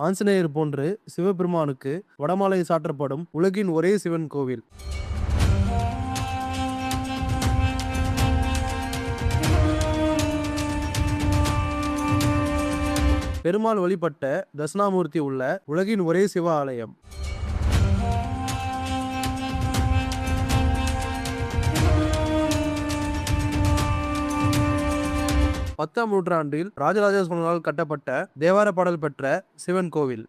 ஆஞ்சநேயர் போன்று சிவபெருமானுக்கு வடமாலை சாற்றப்படும் உலகின் ஒரே சிவன் கோவில். பெருமாள் வழிபட்ட தட்சிணாமூர்த்தி உள்ள உலகின் ஒரே சிவ ஆலயம். பத்தாம் நூற்றாண்டில் ராஜராஜ சோழனால் கட்டப்பட்ட தேவார பாடல் பெற்ற சிவன் கோவில்.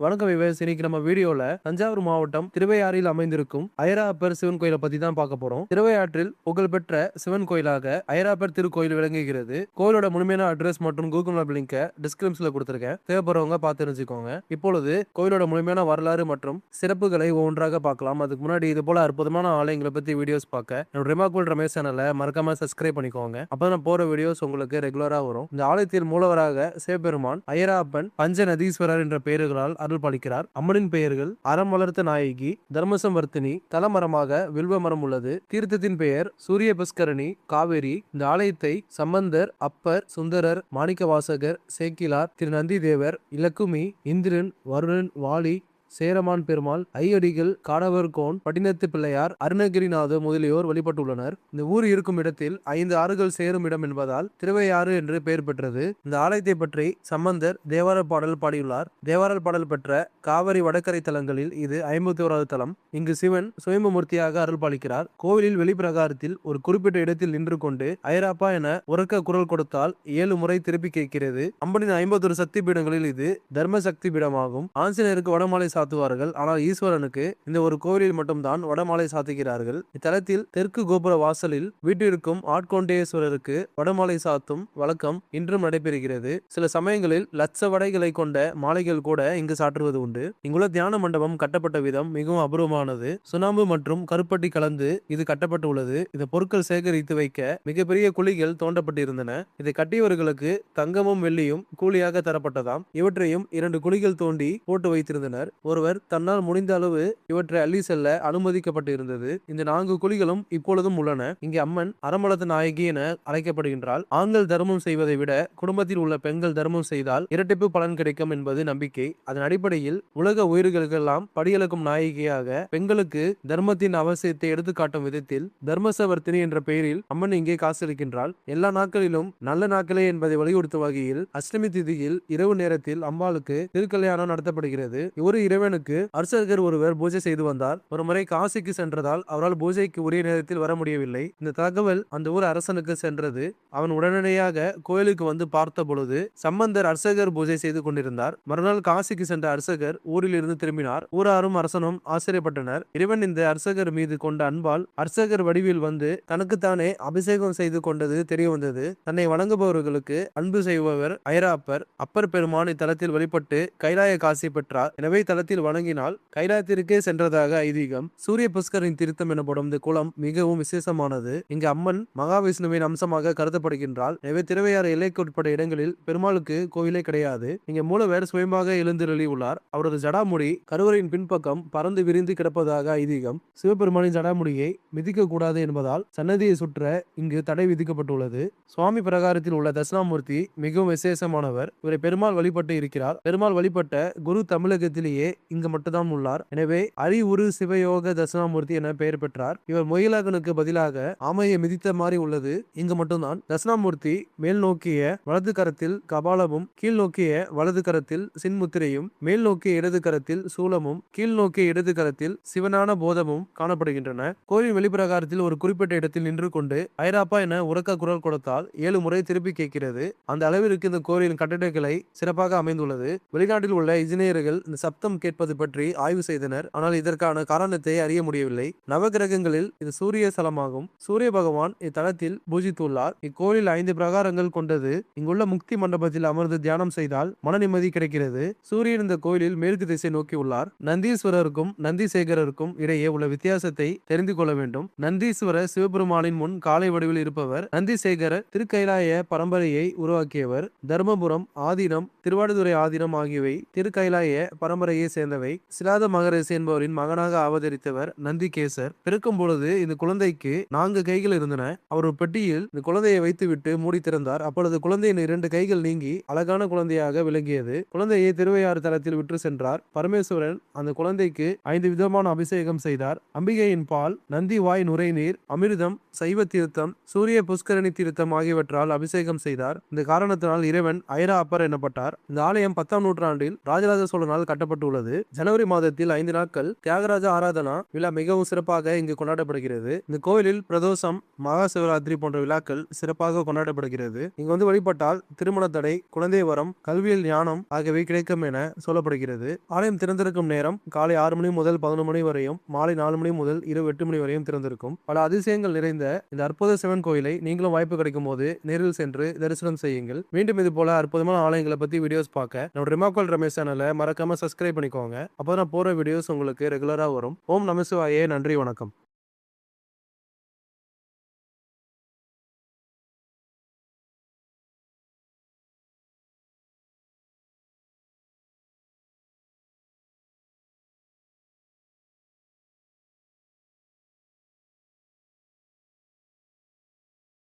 வணக்கம் விவேஸ். இன்னைக்கு நம்ம வீடியோல தஞ்சாவூர் மாவட்டம் திருவையாறில் அமைந்திருக்கும் ஐராப்பர் சிவன் கோயிலை பத்தி தான் பார்க்க போறோம். திருவையாற்றில் புகழ்பெற்ற சிவன் கோயிலாக ஐராப்பர் திருக்கோயில் விளங்குகிறது. கோயிலோட முழுமையான அட்ரஸ் மற்றும் கூகுள் மேப் லிங்க டிஸ்கிரிப்ஷன்ல கொடுத்திருக்கேன். தேவைப்படுறவங்க பார்த்து தெரிஞ்சுக்கோங்க. இப்பொழுது கோயிலோட முழுமையான வரலாறு மற்றும் சிறப்புகளை ஒவ்வொன்றாக பார்க்கலாம். அதுக்கு முன்னாடி இது போல அற்புதமான ஆலயங்களை பத்தி வீடியோஸ் பார்க்க என்னோட ரிமார்க்கபிள் ரமேஷ் சேனலை மறக்காம சப்ஸ்கிரைப் பண்ணிக்கோங்க. அப்பதான் நான் போற வீடியோஸ் உங்களுக்கு ரெகுலரா வரும். இந்த ஆலயத்தில் மூலவராக சிவபெருமான் ஐராப்பன் பஞ்சநதீஸ்வரர் என்ற பெயர்களால் பாலிக்கிறார். அம்மனின் பெயர்கள் அறம் வளர்த்த நாயகி, தர்மசம்வர்த்தினி, தலமரமாக வில்வ மரம் உள்ளது. தீர்த்தத்தின் பெயர் சூரிய புஷ்கரணி, காவேரி. இந்த ஆலயத்தை சம்பந்தர், அப்பர், சுந்தரர், மாணிக்கவாசகர், சேக்கிலார், திரு நந்தி தேவர், இலக்குமி, இந்திரன், வருணன், வாலி, சேரமான் பெருமாள், ஐயடிகள், காடவர்கோன், பட்டினத்து பிள்ளையார், அருணகிரிநாத முதலியோர் வழிபட்டுள்ளனர். இந்த ஊர் இருக்கும் இடத்தில் 5 ஆறுகள் சேரும் இடம் என்பதால் திருவையாறு என்று பெயர் பெற்றது. இந்த ஆலயத்தை பற்றி சம்பந்தர் தேவார பாடல் பாடியுள்ளார். தேவார பாடல் பெற்ற காவிரி வடகரை தலங்களில் இது 51வது தலம். இங்கு சிவன் சுயம்புமூர்த்தியாக அருள் பாலிக்கிறார். கோவிலில் வெளிப்பிரகாரத்தில் ஒரு குறிப்பிட்ட இடத்தில் நின்று கொண்டு ஐராப்பா என உரக்க குரல் கொடுத்தால் 7 முறை திருப்பி கேட்கிறது. அம்பனின் 51 சக்தி பீடங்களில் இது தர்ம சக்தி பீடமாகும். ஆஞ்சநேயருக்கு வடமாலை சாத்துவார்கள். ஆனால் ஈஸ்வரனுக்கு இந்த ஒரு கோவிலில் மட்டும்தான் வடமாலை சாத்துகிறார்கள். இத்தலத்தில் தெற்கு கோபுர வாசலில் வீட்டிற்கும் ஆட்கொண்டேஸ்வரருக்கு வடமாலை சாத்தும் வழக்கம் இன்றும் நடைபெறுகிறது. சில சமயங்களில் லட்ச வடைகளை கொண்ட மாலைகள் கூட இங்கு சாற்றுவது உண்டு. இங்குள்ள தியான மண்டபம் கட்டப்பட்ட விதம் மிகவும் அபூர்வமானது. சுண்ணாம்பு மற்றும் கருப்பட்டி கலந்து இது கட்டப்பட்டுள்ளது. இந்த பொருட்கள் சேகரித்து வைக்க மிகப்பெரிய குழிகள் தோண்டப்பட்டிருந்தன. இதை கட்டியவர்களுக்கு தங்கமும் வெள்ளியும் கூலியாக தரப்பட்டதாம். இவற்றையும் 2 குழிகள் தோண்டி போட்டு வைத்திருந்தனர். ஒருவர் தன்னால் முடிந்த அளவு இவற்றை அள்ளி செல்ல அனுமதிக்கப்பட்டிருந்தது. இந்த 4 குழிகளும் இப்பொழுதும் உள்ளன. இங்கே அம்மன் அறமளத்த நாயகி என அழைக்கப்படுகின்றாள். ஆண்கள் தர்மம் செய்வதை விட குடும்பத்தில் உள்ள பெண்கள் தர்மம் செய்தால் இரட்டிப்பு பலன் கிடைக்கும் என்பது நம்பிக்கை. அதன் அடிப்படையில் உலக உயிர்களுக்கெல்லாம் படியளக்கும் நாயகியாக பெண்களுக்கு தர்மத்தின் அவசியத்தை எடுத்துக்காட்டும் விதத்தில் தர்மசவர்த்தினி என்ற பெயரில் அம்மன் இங்கே காசளிக்கின்றாள். எல்லா நாட்களிலும் நல்ல நாட்களே என்பதை வலியுறுத்தும் வகையில் அஷ்டமி திதியில் இரவு நேரத்தில் அம்பாளுக்கு திருக்கல்யாணம் நடத்தப்படுகிறது. ஒரு இறைவனுக்கு அர்ச்சகர் ஒருவர் பூஜை செய்து வந்தார். ஒரு முறை காசிக்கு சென்றதால் அவரால் பூஜைக்கு உரிய நேரத்தில் வர முடியவில்லை. இந்த தகவல் அந்த ஊர் அரசனுக்கு சென்றது. அவன் உடனடியாக கோயிலுக்கு வந்து பார்த்த பொழுது சம்பந்தர் அர்ச்சகர் பூஜை செய்து கொண்டிருந்தார். மறுநாள் காசிக்கு சென்ற அர்ச்சகர் ஊரில் இருந்து திரும்பினார். ஊராரும் அரசனும் ஆச்சரியப்பட்டனர். இறைவன் இந்த அர்ச்சகர் மீது கொண்ட அன்பால் அர்ச்சகர் வடிவில் வந்து தனக்குத்தானே அபிஷேகம் செய்து கொண்டது தெரிய வந்தது. தன்னை வணங்குபவர்களுக்கு அன்பு செய்பவர் ஐராப்பர். அப்பர் பெருமான் இத்தலத்தில் வழிபட்டு கைலாய காசி பெற்றார். எனவே தலத்தில் வணங்கினால் கைலாயத்திற்கே சென்றதாக ஐதீகம். சூரிய புஷ்கரின் தீர்த்தம் எனப்படும் இந்த குளம் மிகவும் விசேஷமானது. இங்கு அம்மன் மகாவிஷ்ணுவின் அம்சமாக கருதப்படுகின்றாள். எனவே திருவையாறு எல்லைக்குட்பட்ட இடங்களில் பெருமாளுக்கு கோயிலே கிடையாது. இங்க மூலவர் சுயமாக எழுந்தருளி உள்ளார். அவரது ஜடாமுடி கருவறையின் பின்பக்கம் பறந்து விரிந்து கிடப்பதாக ஐதீகம். சிவபெருமானின் ஜடாமுடியை மிதிக்க கூடாது என்பதால் சன்னதியை சுற்ற இங்கு தடை விதிக்கப்பட்டுள்ளது. சுவாமி பிரகாரத்தில் உள்ள தட்சிணாமூர்த்தி மிகவும் விசேஷமானவர். இவரை பெருமாள் வழிபட்டு இருக்கிறார். பெருமாள் வழிபட்ட குரு தமிழகத்திலேயே இங்கு மட்டும்தான் உள்ளார். எனவே அறிவுரு சிவயோக தட்சிணாமூர்த்தி என பெயர் பெற்றார். இவர் மொயிலாகனுக்கு பதிலாக ஆமையை மிதித்த மாதிரி உள்ளது இங்கு மட்டும்தான். தட்சிணாமூர்த்தி மேல் நோக்கிய வலது கரத்தில் கபாலமும், கீழ் நோக்கிய வலது கரத்தில் சின்முத்திரையும், மேல் நோக்கிய இடது கரத்தில் சூலமும், கீழ் நோக்கிய இடது கரத்தில் சிவனான போதமும் காணப்படுகின்றன. கோயில் வெளிப்பிரகாரத்தில் ஒரு குறிப்பிட்ட இடத்தில் நின்று கொண்டு ஐராப்பா என உரக்க குரல் கொடுத்தால் 7 முறை திருப்பி கேட்கிறது. அந்த அளவிற்கு இந்த கோயிலின் கட்டடக்கலை சிறப்பாக அமைந்துள்ளது. வெளிநாட்டில் உள்ள இன்ஜினியர்கள் இந்த சப்தம் கேட்பது பற்றி ஆய்வு செய்தனர். ஆனால் இதற்கான காரணத்தை அறிய முடியவில்லை. நவகிரகங்களில் இது சூரிய ஸ்தலமாகும். சூரிய பகவான் இத்தலத்தில் பூஜித்துள்ளார். இக்கோயில் 5 பிரகாரங்கள் கொண்டது. இங்குள்ள முக்தி மண்டபத்தில் அமர்ந்து தியானம் செய்தால் மன நிம்மதி கிடைக்கிறது. சூரியன் இந்த கோயிலில் மேற்கு திசை நோக்கி உள்ளார். நந்தீஸ்வரருக்கும் நந்திசேகரருக்கும் இடையே உள்ள வித்தியாசத்தை தெரிந்து கொள்ள வேண்டும். நந்தீஸ்வரர் சிவபெருமானின் முன் காலை வடிவில் இருப்பவர். நந்திசேகரர் திருக்கைலாய பரம்பரையை உருவாக்கியவர். தர்மபுரம் ஆதீனம், திருவாடுதுறை ஆதீனம் ஆகியவை திருக்கைலாய பரம்பரையை சேர்ந்தவை. சிலாத மகரிஷி என்பவரின் மகனாக அவதரித்தவர் நந்திகேசர். பிறக்கும் பொழுது இந்த குழந்தைக்கு 4 கைகள் இருந்தன. அவர் ஒரு பெட்டியில் இந்த குழந்தையை வைத்துவிட்டு மூடி திறந்தார். அப்பொழுது குழந்தையின் 2 கைகள் நீங்கி அழகான குழந்தையாக விளங்கியது. குழந்தையை திருவையாறு தலத்தில் விற்று சென்றார். பரமேஸ்வரன் அந்த குழந்தைக்கு 5 விதமான அபிஷேகம் செய்தார். அம்பிகையின் பால், நந்தி வாய் நுரைநீர், அமிர்தம், சைவ தீர்த்தம், சூரிய புஷ்கரணி தீர்த்தம் ஆகியவற்றால் அபிஷேகம் செய்தார். இந்த காரணத்தினால் இறைவன் ஐரா அப்பர் எனப்பட்டார். இந்த ஆலயம் 10ஆம் நூற்றாண்டில் ராஜராஜ சோழனால் கட்டப்பட்டுள்ளது. ஜனவரி மாதத்தில் 5 நாட்கள் தியாகராஜ ஆராதனா விழா மிகவும் சிறப்பாக இங்கு கொண்டாடப்படுகிறது. இந்த கோயிலில் பிரதோஷம், மகா சிவராத்திரி போன்ற விழாக்கள் சிறப்பாக கொண்டாடப்படுகிறது. இங்கு வந்து வழிபட்டால் திருமண தடை, குழந்தை வரம், கல்வியில் ஞானம் ஆகியவை கிடைக்கும் என சொல்லப்படுகிறது. ஆலயம் திறந்திருக்கும் நேரம் காலை 6 மணி முதல் 11 மணி வரையும், மாலை 4 மணி முதல் இரவு 8 மணி வரையும் திறந்திருக்கும். பல அதிசயங்கள் நிறைந்த இந்த அற்புத சிவன் கோயிலை நீங்களும் வாய்ப்பு கிடைக்கும் போது நேரில் சென்று தரிசனம் செய்யுங்கள். மீண்டும் இது போல அற்புதமான ஆலயங்களை பத்தி வீடியோஸ் பார்க்க நம்ம ரிமாக்கோல் ரமேஷ் சேனலை மறக்காம சப்ஸ்கிரைப் பண்ணிக்கோங்க. அப்போ நான் போற வீடியோஸ் உங்களுக்கு ரெகுலரா வரும். ஓம் நம சிவாயே. நன்றி, வணக்கம்.